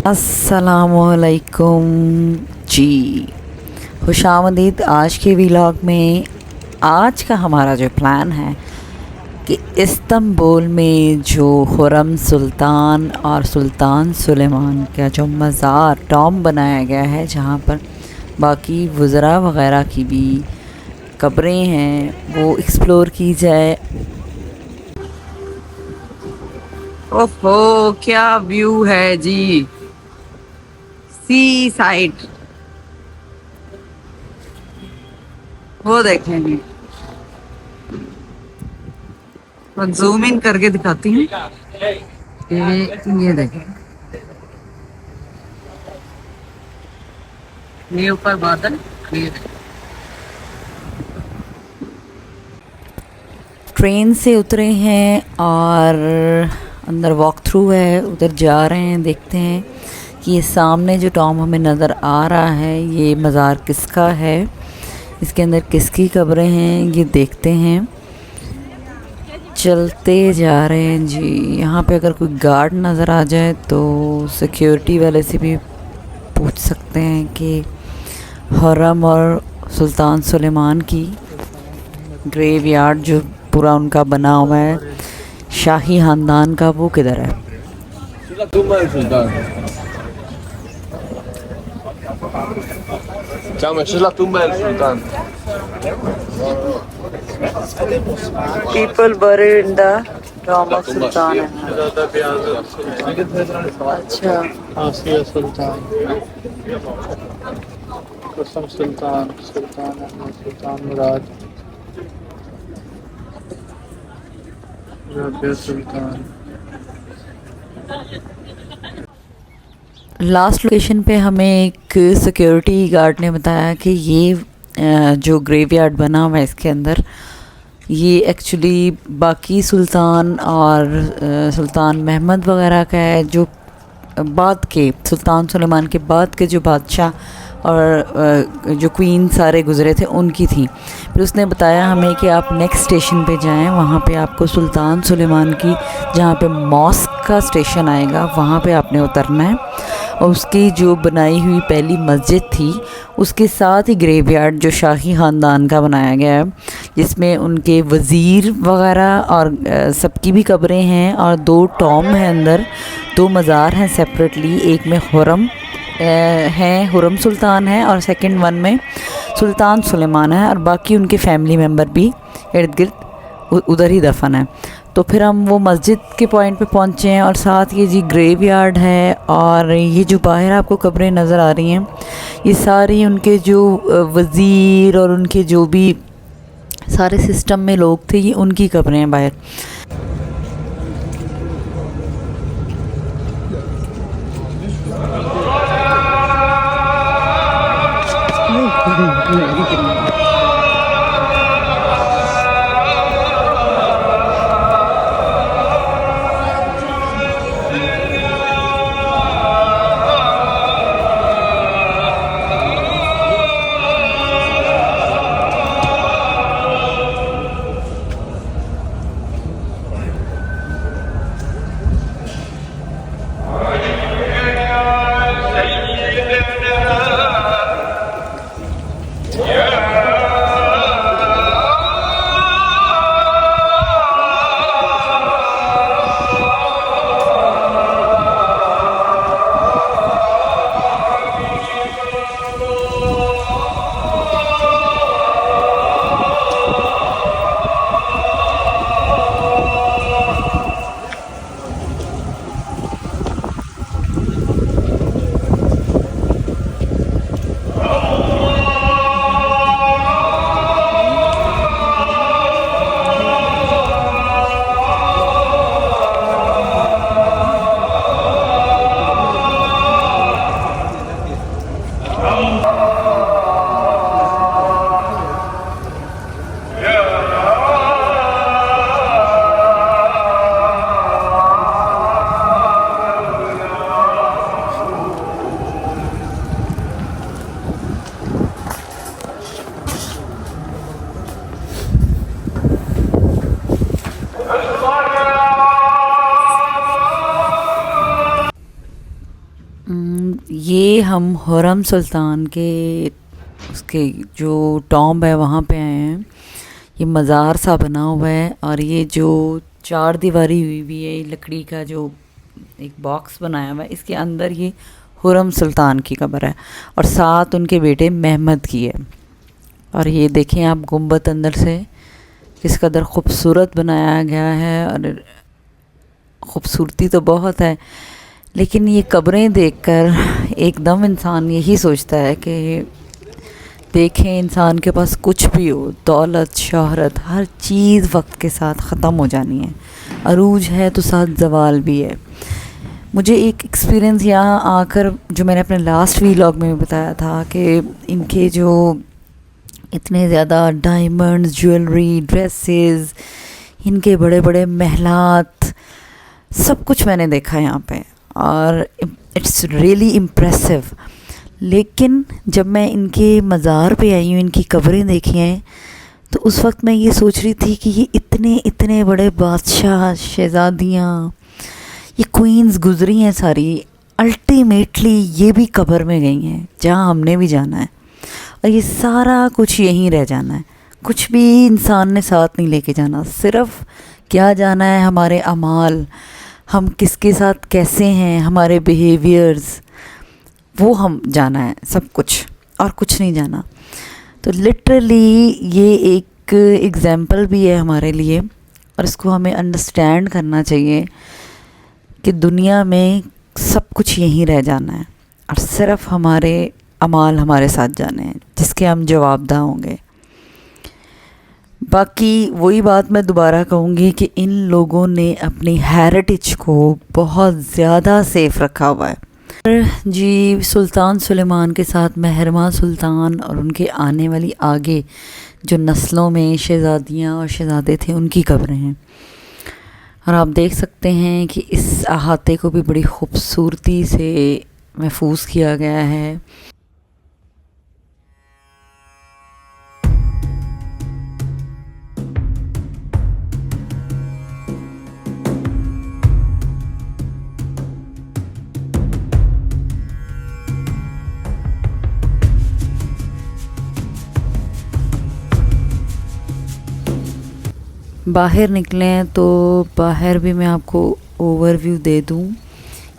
अस्सलामुअलैकुम जी, खुशामदीद। आज के व्लॉग में आज का हमारा जो प्लान है कि इस्तांबुल में जो खुर्रम सुल्तान और सुल्तान सुलेमान का जो मज़ार टॉम बनाया गया है, जहाँ पर बाकी वज़रा वग़ैरह की भी कब्रें हैं, वो एक्सप्लोर की जाए। ओहो, क्या व्यू है जी, सी साइड। वो देखेंगे, तो जूम इन करके दिखाती हूँ। ये देखें, ये ऊपर बादल, ये ट्रेन से उतरे हैं और अंदर वॉक थ्रू है, उधर जा रहे हैं। देखते हैं कि ये सामने जो टॉम हमें नज़र आ रहा है, ये मज़ार किसका है, इसके अंदर किसकी कब्रें हैं, ये देखते हैं। चलते जा रहे हैं जी। यहाँ पे अगर कोई गार्ड नज़र आ जाए तो सिक्योरिटी वाले से भी पूछ सकते हैं कि हुर्रम और सुल्तान सुलेमान की ग्रेव यार्ड जो पूरा उनका बना हुआ है शाही ख़ानदान का, वो किधर है। People buried in the tomb of Sultan. अच्छा, आसिया सुल्तान, कसम सुल्तान, सुल्तान अहमद, सुल्तान मुराद, रबिया सुल्तान। लास्ट लोकेशन पे हमें एक सिक्योरिटी गार्ड ने बताया कि ये जो ग्रेवयार्ड बना हुआ है इसके अंदर, ये एक्चुअली बाकी सुल्तान और सुल्तान महमद वगैरह का है, जो बाद के सुल्तान सुलेमान के बाद के जो बादशाह और जो क्वीन सारे गुज़रे थे उनकी थी। फिर उसने बताया हमें कि आप नेक्स्ट स्टेशन पे जाएं, वहाँ पे आपको सुल्तान सुलेमान की जहाँ पे मॉस्क का स्टेशन आएगा वहाँ पे आपने उतरना है, और उसकी जो बनाई हुई पहली मस्जिद थी उसके साथ ही ग्रेवयार्ड जो शाही ख़ानदान का बनाया गया है, जिसमें उनके वज़ीर वग़ैरह और सबकी भी कब्रें हैं, और 2 टॉम हैं अंदर, 2 मज़ार हैं सेपरेटली। एक में हुर्रम हैं, हुर्रम सुल्तान है, और सेकंड वन में सुल्तान सुलेमान है, और बाकी उनके फैमिली मेम्बर भी इर्द गिर्द उधर ही दफन है। तो फिर हम वो मस्जिद के पॉइंट पे पहुँचे हैं, और साथ ये जी ग्रेवयार्ड है, और ये जो बाहर आपको कब्रें नज़र आ रही हैं ये सारी उनके जो वज़ीर और उनके जो भी सारे सिस्टम में लोग थे, ये उनकी कब्रें हैं बाहर। Yeah. हम हुर्रम सुल्तान के उसके जो टॉम्ब है वहाँ पे आए हैं। ये मज़ार सा बना हुआ है और ये जो चार दीवारी हुई हुई है, लकड़ी का जो एक बॉक्स बनाया हुआ है, इसके अंदर ये हुर्रम सुल्तान की कब्र है और साथ उनके बेटे महमद की है। और ये देखें आप गुंबद अंदर से किस कदर ख़ूबसूरत बनाया गया है। और ख़ूबसूरती तो बहुत है, लेकिन ये कब्रें देखकर एकदम इंसान यही सोचता है कि देखें, इंसान के पास कुछ भी हो, दौलत शोहरत, हर चीज़ वक्त के साथ ख़त्म हो जानी है। अरूज है तो साथ ज़वाल भी है। मुझे एक एक्सपीरियंस यहाँ आकर, जो मैंने अपने लास्ट व्लॉग में बताया था, कि इनके जो इतने ज़्यादा डायमंड्स, ज्वेलरी, ड्रेसेस, इनके बड़े बड़े महलात, सब कुछ मैंने देखा यहाँ पे और इट्स रियली इम्प्रेसिव। लेकिन जब मैं इनके मज़ार पे आई हूँ, इनकी कब्रें देखी हैं, तो उस वक्त मैं ये सोच रही थी कि ये इतने इतने बड़े बादशाह, शहज़ादियाँ, ये क्वींस गुज़री हैं सारी, अल्टीमेटली ये भी कब्र में गई हैं जहाँ हमने भी जाना है। और ये सारा कुछ यहीं रह जाना है, कुछ भी इंसान ने साथ नहीं लेके जाना। सिर्फ़ क्या जाना है, हमारे अमाल, हम किसके साथ कैसे हैं, हमारे बिहेवियर्स, वो हम जाना है, सब कुछ, और कुछ नहीं जाना। तो लिटरली ये एक एग्ज़ाम्पल भी है हमारे लिए और इसको हमें अंडरस्टैंड करना चाहिए कि दुनिया में सब कुछ यहीं रह जाना है और सिर्फ़ हमारे अमाल हमारे साथ जाने हैं, जिसके हम जवाबदेह होंगे। बाकी वही बात मैं दोबारा कहूँगी कि इन लोगों ने अपनी हेरिटेज को बहुत ज़्यादा सेफ रखा हुआ है। जी, सुल्तान सुलेमान के साथ महरमा सुल्तान और उनके आने वाली आगे जो नस्लों में शहज़ादियाँ और शहज़ादे थे, उनकी कब्रें हैं। और आप देख सकते हैं कि इस अहाते को भी बड़ी ख़ूबसूरती से महफूज किया गया है। बाहर निकले हैं तो बाहर भी मैं आपको ओवरव्यू दे दूं।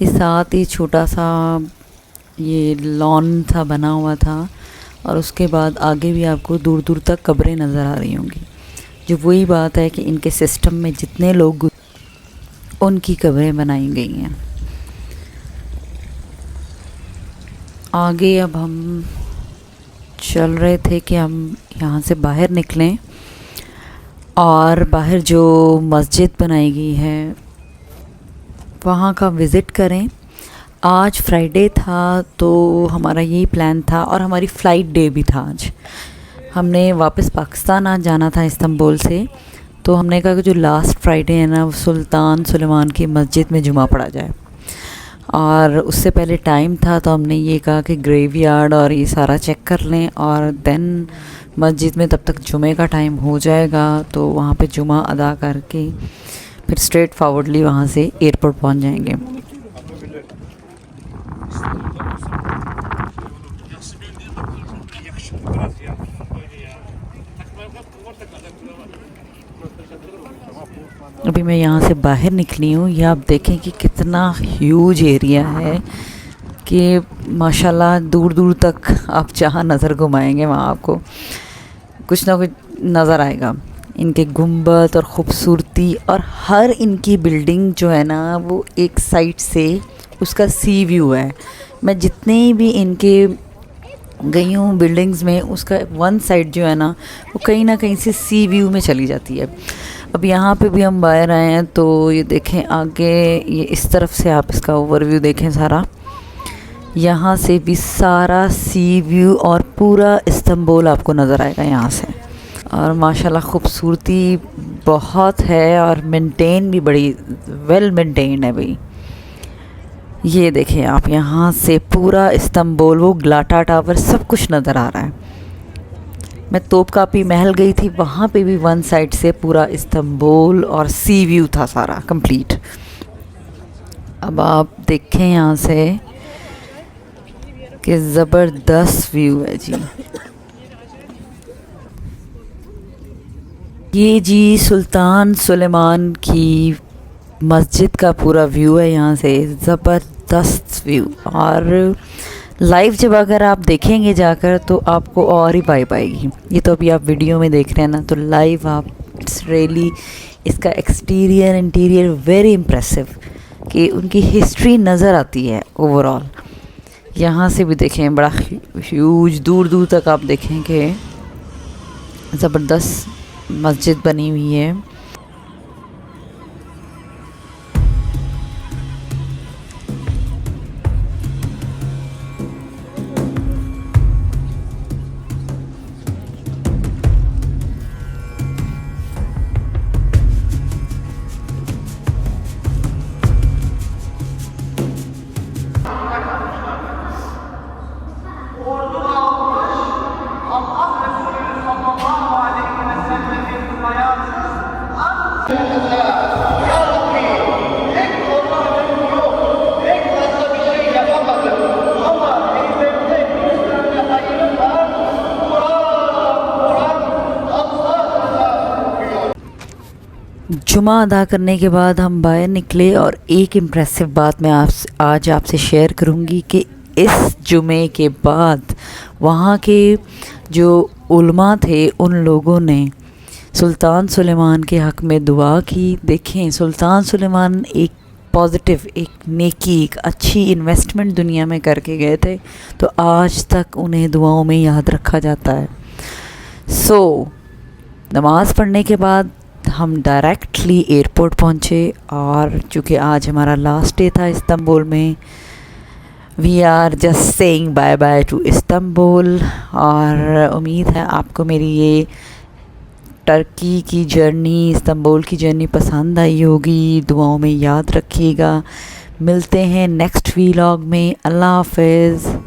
ये साथ ही छोटा सा ये लॉन था बना हुआ था और उसके बाद आगे भी आपको दूर दूर तक कब्रें नज़र आ रही होंगी। जो वही बात है कि इनके सिस्टम में जितने लोग, उनकी कब्रें बनाई गई हैं। आगे अब हम चल रहे थे कि हम यहाँ से बाहर निकलें और बाहर जो मस्जिद बनाई गई है वहाँ का विज़िट करें। आज फ्राइडे था तो हमारा यही प्लान था और हमारी फ़्लाइट डे भी था। आज हमने वापस पाकिस्तान आज जाना था इस्तांबुल से, तो हमने कहा कि जो लास्ट फ्राइडे है ना, वो सुल्तान सुलेमान की मस्जिद में जुमा पढ़ा जाए। और उससे पहले टाइम था तो हमने ये कहा कि ग्रेवयार्ड और ये सारा चेक कर लें और देन मस्जिद में तब तक जुमे का टाइम हो जाएगा, तो वहाँ पे जुमा अदा करके फिर स्ट्रेट फॉरवर्डली वहाँ से एयरपोर्ट पहुँच जाएंगे। अभी मैं यहाँ से बाहर निकली हूँ। ये आप देखें कि कितना ह्यूज एरिया है कि माशाल्लाह दूर दूर तक आप जहाँ नज़र घुमाएंगे वहाँ आपको कुछ ना कुछ नज़र आएगा। इनके गुंबद और ख़ूबसूरती और हर इनकी बिल्डिंग जो है ना, वो एक साइड से उसका सी व्यू है। मैं जितने भी इनके गई हूँ बिल्डिंग्स में, उसका वन साइड जो है ना, वो कहीं ना कहीं से सी व्यू में चली जाती है। अब यहाँ पे भी हम बाहर आए हैं तो ये देखें आगे, ये इस तरफ से आप इसका ओवरव्यू देखें सारा, यहाँ से भी सारा सी व्यू और पूरा इस्तांबुल आपको नज़र आएगा यहाँ से। और माशाल्लाह ख़ूबसूरती बहुत है और मेंटेन भी बड़ी वेल मेंटेन्ड है भाई। ये देखें आप, यहाँ से पूरा इस्तांबुल, वो ग्लाटा टावर, सब कुछ नज़र आ रहा है। मैं तोपकापी महल गई थी, वहाँ पे भी वन साइड से पूरा इस्तांबुल और सी व्यू था सारा कंप्लीट। अब आप देखें यहाँ से कि ज़बरदस्त व्यू है जी। ये जी सुल्तान सुलेमान की मस्जिद का पूरा व्यू है यहाँ से, ज़बरदस्त व्यू। और लाइव जब अगर आप देखेंगे जाकर तो आपको और ही वाइब आएगी। ये तो अभी आप वीडियो में देख रहे हैं ना, तो लाइव आप इट्स रियली, इसका एक्सटीरियर इंटीरियर वेरी इम्प्रेसिव, कि उनकी हिस्ट्री नज़र आती है ओवरऑल। यहाँ से भी देखें, बड़ा ह्यूज, दूर दूर तक आप देखेंगे ज़बरदस्त मस्जिद बनी हुई है। जुमा अदा करने के बाद हम बाहर निकले और एक इम्प्रेसिव बात मैं आज आपसे शेयर करूंगी कि इस जुमे के बाद वहाँ के जो उलमा थे उन लोगों ने सुल्तान सुलेमान के हक़ में दुआ की। देखें, सुल्तान सुलेमान एक पॉजिटिव, एक नेकी, एक अच्छी इन्वेस्टमेंट दुनिया में करके गए थे, तो आज तक उन्हें दुआओं में याद रखा जाता है। नमाज़ पढ़ने के बाद हम डायरेक्टली एयरपोर्ट पहुँचे, और चूँकि आज हमारा लास्ट डे था इस्तांबुल में, we are just saying bye bye to Istanbul. और उम्मीद है आपको मेरी ये टर्की की जर्नी, इस्तांबुल की जर्नी पसंद आई होगी। दुआओं में याद रखिएगा। मिलते हैं नेक्स्ट व्लॉग में। अल्लाह हाफ़िज़।